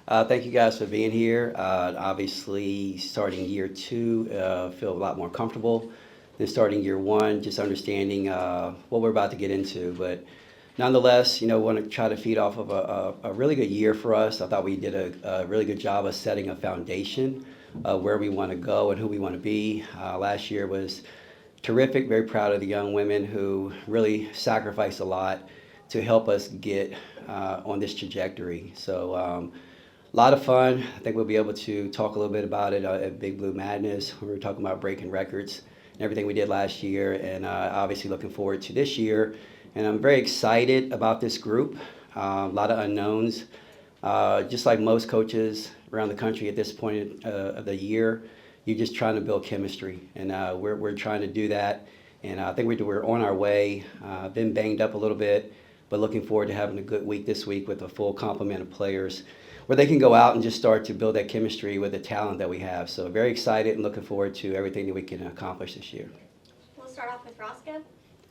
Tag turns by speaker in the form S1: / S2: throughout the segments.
S1: Thank you guys for being here. Obviously, starting year two, feel a lot more comfortable than starting year one, just understanding what we're about to get into. But nonetheless, want to try to feed off of a really good year for us. I thought we did a really good job of setting a foundation of where we want to go and who we want to be. Last year was terrific. Very proud of the young women who really sacrificed a lot to help us get on this trajectory. So, a lot of fun. I think we'll be able to talk a little bit about it at Big Blue Madness. We were talking about breaking records and everything we did last year, and obviously looking forward to this year. And I'm very excited about this group. A lot of unknowns. Just like most coaches around the country at this point of the year, you're just trying to build chemistry, and we're trying to do that. And I think we're on our way. Been banged up a little bit, but looking forward to having a good week this week with a full complement of players where they can go out and just start to build that chemistry with the talent that we have. So very excited and looking forward to everything that we can accomplish this year.
S2: We'll start off with Roscoe.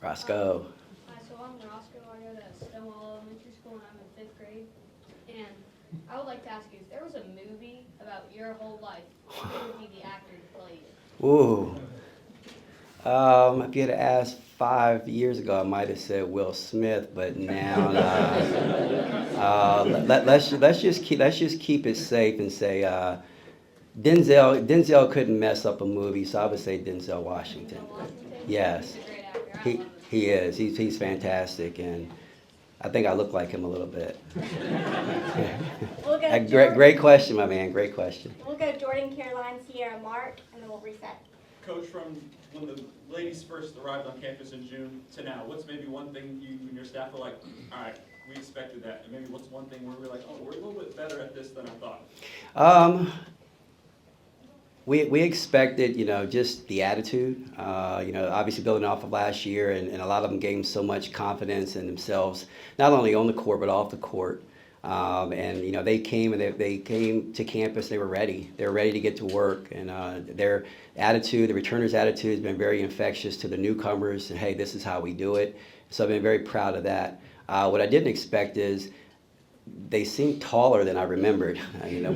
S1: Roscoe.
S3: Hi, so I'm Roscoe. I go to Stonewall Elementary School and I'm in 5th grade. And I would like to ask you, if there was a movie about your whole life, who would be the actor who played it?
S1: Ooh. If you had asked 5 years ago, I might have said Will Smith, but now let's just keep it safe and say Denzel couldn't mess up a movie, so I would say Denzel Washington. Yes,
S3: He's a great actor. I
S1: he
S3: love him.
S1: he is. He's fantastic, and I think I look like him a little bit.
S2: We'll go
S1: Great question, my man. Great question.
S2: We'll go Jordan, Caroline, Sierra, Mark, and then we'll reset.
S4: Coach, from when the ladies first arrived on campus in June to now, what's maybe one thing you and your staff were like, all right, we expected that, and maybe what's one thing where we're like, oh, we're a little bit better at this than I thought?
S1: We expected, just the attitude, obviously building off of last year, and a lot of them gained so much confidence in themselves, not only on the court, but off the court. And they came and they came to campus. They were ready. They were ready to get to work, and their attitude, the returners' attitude, has been very infectious to the newcomers. And hey, this is how we do it. So I've been very proud of that. What I didn't expect is they seemed taller than I remembered.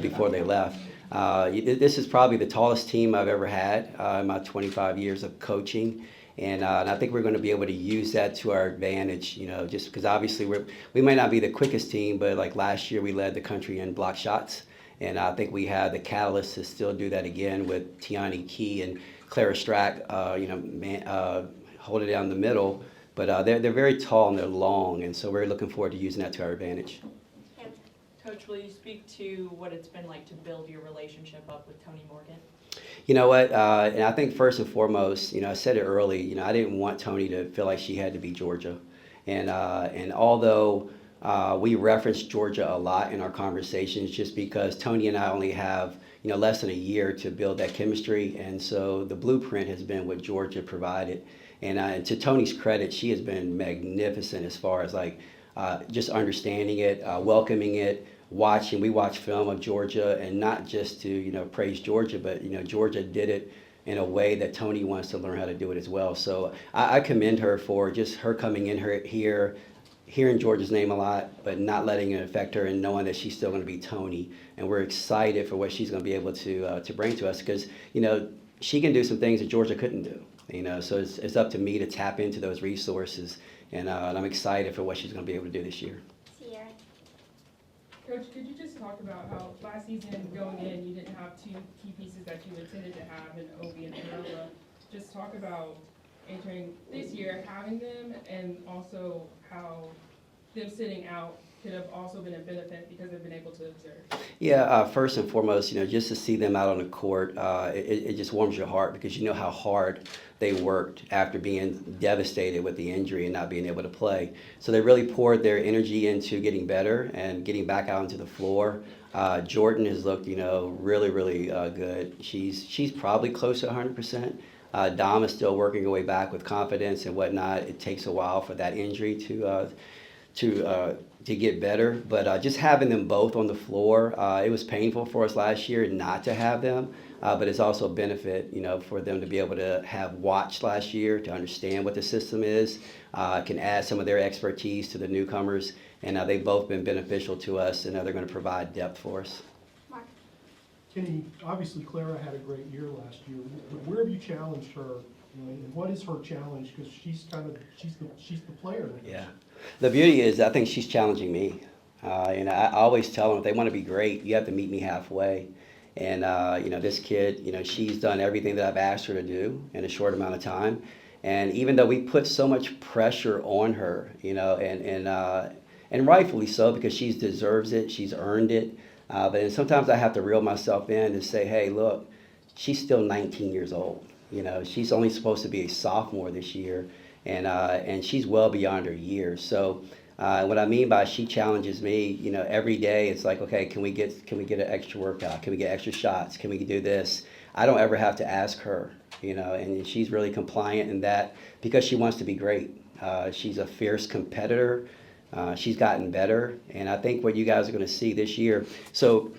S1: Before they left. This is probably the tallest team I've ever had in my 25 years of coaching. And I think we're going to be able to use that to our advantage, just because obviously we might not be the quickest team, but like last year we led the country in block shots. And I think we have the catalyst to still do that again with Tiani Key and Clara Strack, holding it down the middle. But they're very tall and they're long, and so we're looking forward to using that to our advantage.
S2: Kim.
S5: Coach, will you speak to what it's been like to build your relationship up with Tony Morgan?
S1: You know what? And I think first and foremost, I said it early. I didn't want Tony to feel like she had to be Georgia, and although we reference Georgia a lot in our conversations, just because Tony and I only have less than a year to build that chemistry, and so the blueprint has been what Georgia provided. And to Tony's credit, she has been magnificent as far as just understanding it, welcoming it. We watch film of Georgia, and not just to praise Georgia, but Georgia did it in a way that Tony wants to learn how to do it as well. So I commend her for just her coming in here, hearing Georgia's name a lot, but not letting it affect her, and knowing that she's still going to be Tony. And we're excited for what she's going to be able to bring to us, because she can do some things that Georgia couldn't do. So it's up to me to tap into those resources, and I'm excited for what she's going to be able to do this year.
S2: Sierra.
S6: Coach, could you just talk about how last season going in, you didn't have two key pieces that you intended to have in Obi and Perella. Just talk about entering this year, having them, and also how them sitting out could have also been a benefit because they've been able to observe.
S1: Yeah, first and foremost, just to see them out on the court, it just warms your heart, because you know how hard they worked after being devastated with the injury and not being able to play. So they really poured their energy into getting better and getting back out into the floor. Jordan has looked, really, really good. She's probably close to 100%. Dom is still working her way back with confidence and whatnot. It takes a while for that injury to get better, but just having them both on the floor, it was painful for us last year not to have them, but it's also a benefit, for them to be able to have watched last year, to understand what the system is, can add some of their expertise to the newcomers, And they've both been beneficial to us, and they're going to provide depth for us.
S2: Mark?
S7: Kenny, obviously Clara had a great year last year. Where have you challenged her? And what is her challenge? Because she's the player.
S1: Yeah. The beauty is, I think she's challenging me. I always tell them if they want to be great, you have to meet me halfway. And, this kid, she's done everything that I've asked her to do in a short amount of time. And even though we put so much pressure on her, and rightfully so, because she deserves it, she's earned it. But then sometimes I have to reel myself in and say, hey, look, she's still 19 years old. She's only supposed to be a sophomore this year, and she's well beyond her years. So what I mean by she challenges me, every day it's like, okay, can we get an extra workout? Can we get extra shots? Can we do this? I don't ever have to ask her, and she's really compliant in that because she wants to be great. She's a fierce competitor. She's gotten better, and I think what you guys are going to see this year. So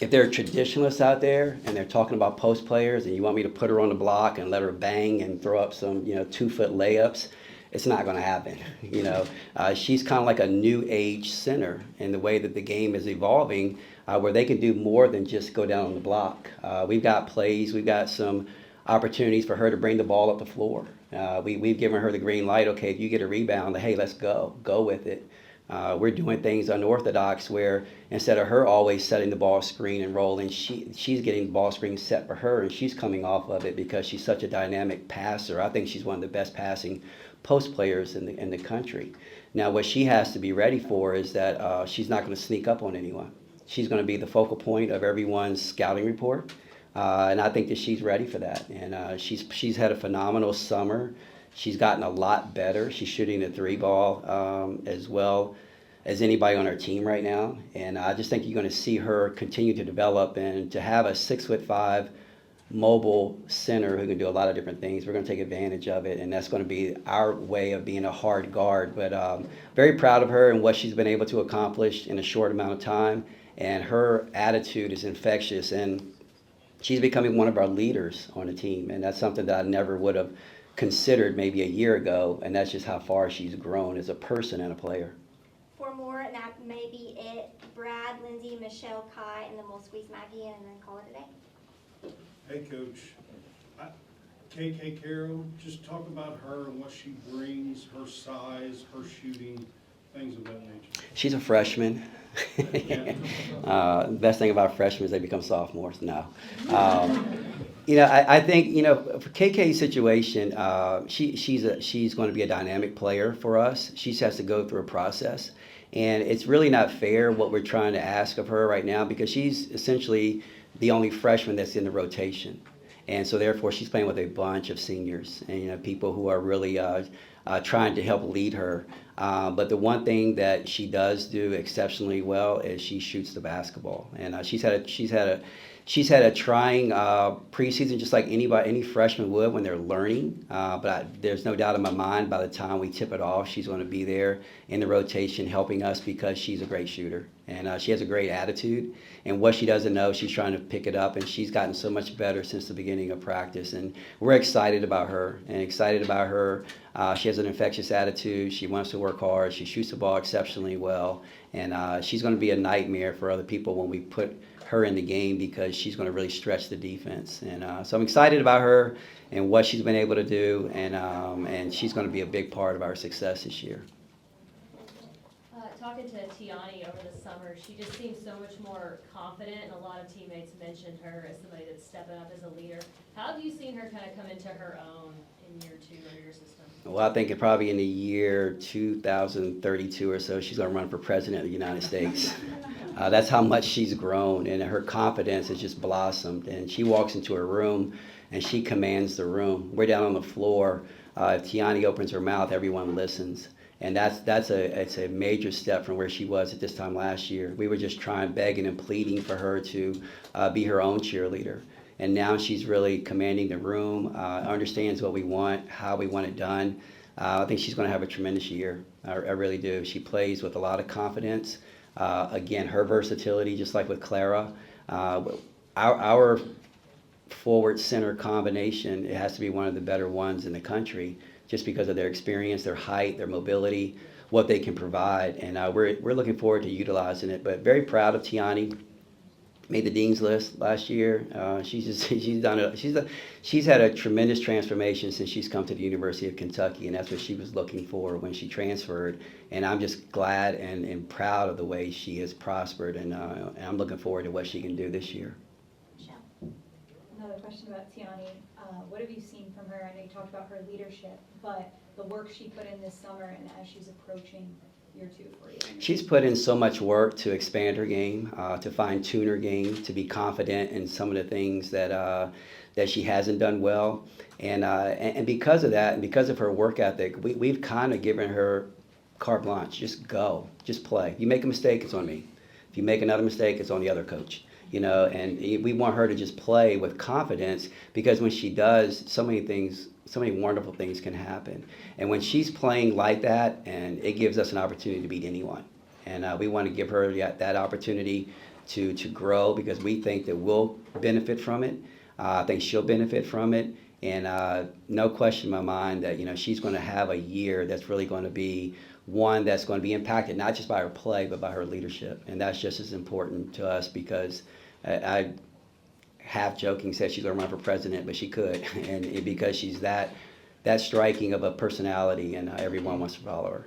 S1: if there are traditionalists out there and they're talking about post players and you want me to put her on the block and let her bang and throw up some 2-foot layups, it's not going to happen. She's kind of like a new age center in the way that the game is evolving, where they can do more than just go down on the block. We've got plays, we've got some opportunities for her to bring the ball up the floor. We've given her the green light. Okay, if you get a rebound, hey, let's go with it. We're doing things unorthodox where instead of her always setting the ball screen and rolling, she's getting the ball screen set for her, and she's coming off of it because she's such a dynamic passer. I think she's one of the best passing post players in the country. Now, what she has to be ready for is that she's not going to sneak up on anyone. She's going to be the focal point of everyone's scouting report, and I think that she's ready for that. And she's had a phenomenal summer. She's gotten a lot better. She's shooting the 3-ball as well as anybody on our team right now. And I just think you're going to see her continue to develop, and to have a 6'5" mobile center who can do a lot of different things. We're going to take advantage of it, and that's going to be our way of being a hard guard. But very proud of her and what she's been able to accomplish in a short amount of time. And her attitude is infectious, and she's becoming one of our leaders on the team. And that's something that I never would have considered maybe a year ago, and that's just how far she's grown as a person and a player.
S2: 4 more, and that may be it. Brad, Lindsay, Michelle, Kai, and then we'll squeeze Maggie in and then call it a day.
S8: Hey, Coach. KK Carroll, just talk about her and what she brings, her size, her shooting, things of that nature.
S1: She's a freshman. Best thing about freshmen is they become sophomores. No. I think, for KK's situation, she's going to be a dynamic player for us. She has to go through a process. And it's really not fair what we're trying to ask of her right now, because she's essentially the only freshman that's in the rotation. And so therefore she's playing with a bunch of seniors and people who are really trying to help lead her. But the one thing that she does do exceptionally well is she shoots the basketball. And she's had a trying preseason, just like any freshman would when they're learning. But there's no doubt in my mind by the time we tip it off, she's going to be there in the rotation helping us, because she's a great shooter. And she has a great attitude. And what she doesn't know, she's trying to pick it up. And she's gotten so much better since the beginning of practice. And we're excited about her. She has an infectious attitude. She wants to work hard. She shoots the ball exceptionally well. And she's going to be a nightmare for other people when we put her in the game, because she's going to really stretch the defense. And so I'm excited about her and what she's been able to do. And she's going to be a big part of our success this year.
S9: Talking to Tiani over the summer, she just seems so much more confident, and a lot of teammates mentioned her as somebody that's stepping up as a leader. How have you seen her kind of come into her own in year 2 under your system?
S1: Well, I think probably in the year 2032 or so, she's going to run for president of the United States. That's how much she's grown, and her confidence has just blossomed. And she walks into a room, and she commands the room. We're down on the floor. If Tiani opens her mouth, everyone listens. And it's a major step from where she was at this time last year. We were just begging and pleading for her to be her own cheerleader. And now she's really commanding the room, understands what we want, how we want it done. I think she's going to have a tremendous year. I really do. She plays with a lot of confidence. Again, her versatility, just like with Clara. Our forward center combination, it has to be one of the better ones in the country, just because of their experience, their height, their mobility. what they can provide, and we're looking forward to utilizing it. But very proud of Tiani. Made the dean's list last year. She's had a tremendous transformation since she's come to the University of Kentucky, and that's what she was looking for when she transferred. And I'm just glad and proud of the way she has prospered, and I'm looking forward to what she can do this year.
S2: Michelle?
S10: Another question about Tiani. What have you seen from her? I know you talked about her leadership, but the work she put in this summer and as she's approaching year 2 for you.
S1: She's put in so much work to expand her game, to fine-tune her game, to be confident in some of the things that she hasn't done well. And because of that, and because of her work ethic, we've kind of given her carte blanche. Just go. Just play. You make a mistake, it's on me. If you make another mistake, it's on the other coach. And we want her to just play with confidence, because when she does, so many wonderful things can happen. And when she's playing like that, and it gives us an opportunity to beat anyone. And we want to give her that opportunity to grow, because we think that we'll benefit from it. I think she'll benefit from it. And no question in my mind that, she's going to have a year that's really going to be one that's going to be impacted not just by her play, but by her leadership. And that's just as important to us, because I half joking said she's going to run for president, but she could. And because she's that striking of a personality, and everyone wants to follow her.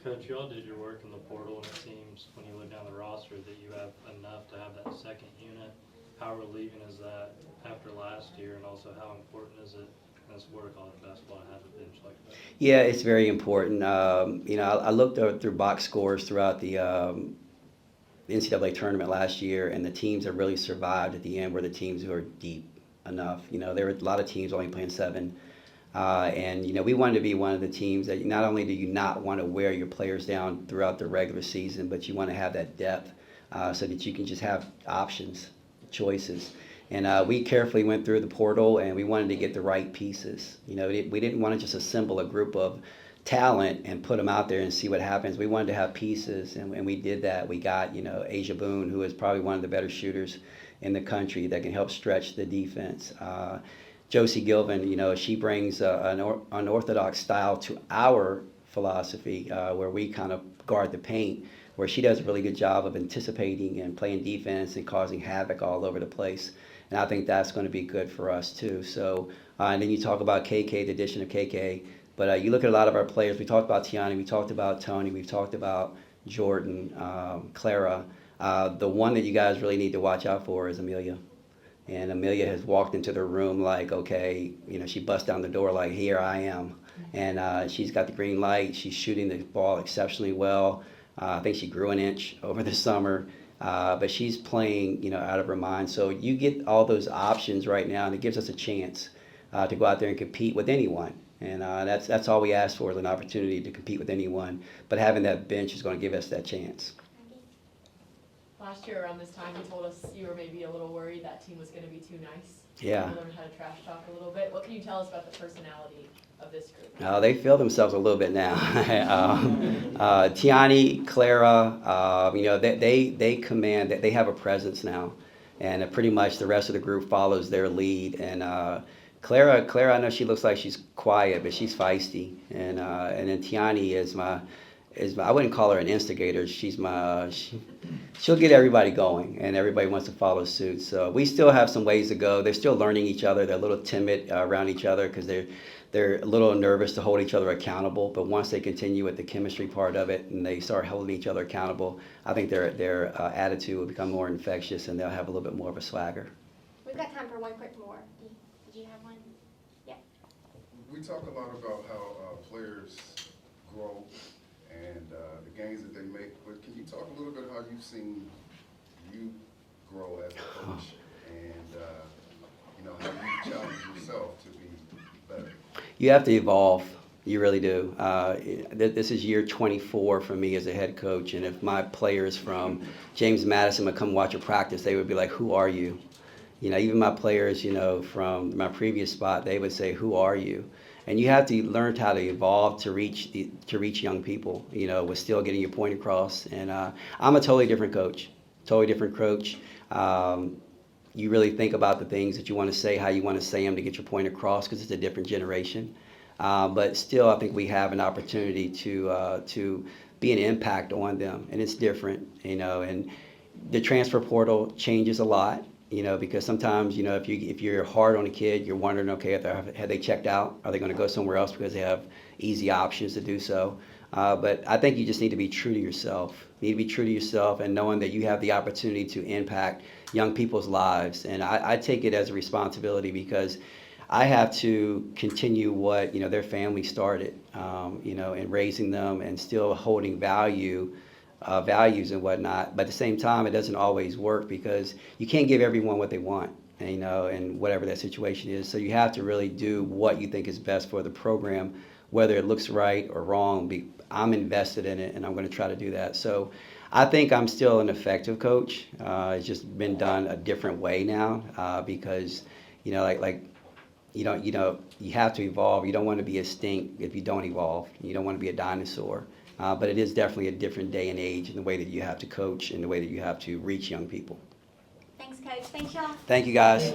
S11: Coach, you all did your work in the portal, and it seems when you look down the roster that you have enough to have that second unit. How relieving is that after last year, and also how important is it in this water college basketball to have a bench like that? Yeah,
S1: it's very important. I looked through box scores throughout the NCAA tournament last year, and the teams that really survived at the end were the teams who are deep enough. There were a lot of teams only playing 7. And we wanted to be one of the teams that not only do you not want to wear your players down throughout the regular season, but you want to have that depth so that you can just have options, choices. And we carefully went through the portal, and we wanted to get the right pieces. We didn't want to just assemble a group of talent and put them out there and see what happens. We wanted to have pieces, and we did that. We got, Asia Boone, who is probably one of the better shooters in the country that can help stretch the defense. Josie Gilvin, she brings an unorthodox style to our philosophy, where we kind of guard the paint, where she does a really good job of anticipating and playing defense and causing havoc all over the place. And I think that's going to be good for us too. So, and then you talk about KK, the addition of KK. But you look at a lot of our players. We talked about Tiani, we talked about Tony, we've talked about Jordan, Clara. The one that you guys really need to watch out for is Amelia. And Amelia has walked into the room like, okay, she busts down the door like, here I am. And she's got the green light. She's shooting the ball exceptionally well. I think she grew an inch over the summer. But she's playing, out of her mind. So you get all those options right now, and it gives us a chance to go out there and compete with anyone. And that's all we ask for, is an opportunity to compete with anyone. But having that bench is going to give us that chance.
S12: Last year around this time, you told us you were maybe a little worried that team was going to be too nice.
S1: Yeah.
S12: You learned how to trash talk a little bit. What can you tell us about the personality of this group?
S1: They feel themselves a little bit now. Tiani, Clara, they command, they have a presence now. And pretty much the rest of the group follows their lead. And Clara, I know she looks like she's quiet, but she's feisty. And then Tiani is my, I wouldn't call her an instigator. She'll get everybody going, and everybody wants to follow suit. So we still have some ways to go. They're still learning each other. They're a little timid around each other because they're a little nervous to hold each other accountable. But once they continue with the chemistry part of it and they start holding each other accountable, I think their attitude will become more infectious, and they'll have a little bit more of a swagger.
S2: We've got time for one quick more. Did you have one? Yeah.
S13: We talk a lot about how players grow and the gains that they make, but can you talk a little bit how you've seen you grow as a coach and how you challenge yourself to be better?
S1: You have to evolve. You really do. This is year 24 for me as a head coach, and if my players from James Madison would come watch a practice, they would be like, "Who are you?" Even my players, from my previous spot, they would say, "Who are you?" And you have to learn how to evolve to reach young people, with still getting your point across. And I'm a totally different coach. You really think about the things that you want to say, how you want to say them to get your point across, because it's a different generation. But still, I think we have an opportunity to be an impact on them, and it's different, and the transfer portal changes a lot, because sometimes, if you're hard on a kid, you're wondering, okay, have they checked out? Are they going to go somewhere else because they have easy options to do so? But I think you just need to be true to yourself. You need to be true to yourself and knowing that you have the opportunity to impact young people's lives. And I take it as a responsibility because I have to continue what, their family started, and raising them and still holding values and whatnot. But at the same time, it doesn't always work because you can't give everyone what they want, and whatever that situation is. So you have to really do what you think is best for the program, whether it looks right or wrong. I'm invested in it, and I'm going to try to do that. So I think I'm still an effective coach. It's just been done a different way now, because, you have to evolve. You don't want to be extinct if you don't evolve. You don't want to be a dinosaur. But it is definitely a different day and age in the way that you have to coach and the way that you have to reach young people.
S2: Thanks, Coach. Thanks, y'all.
S1: Thank you, guys.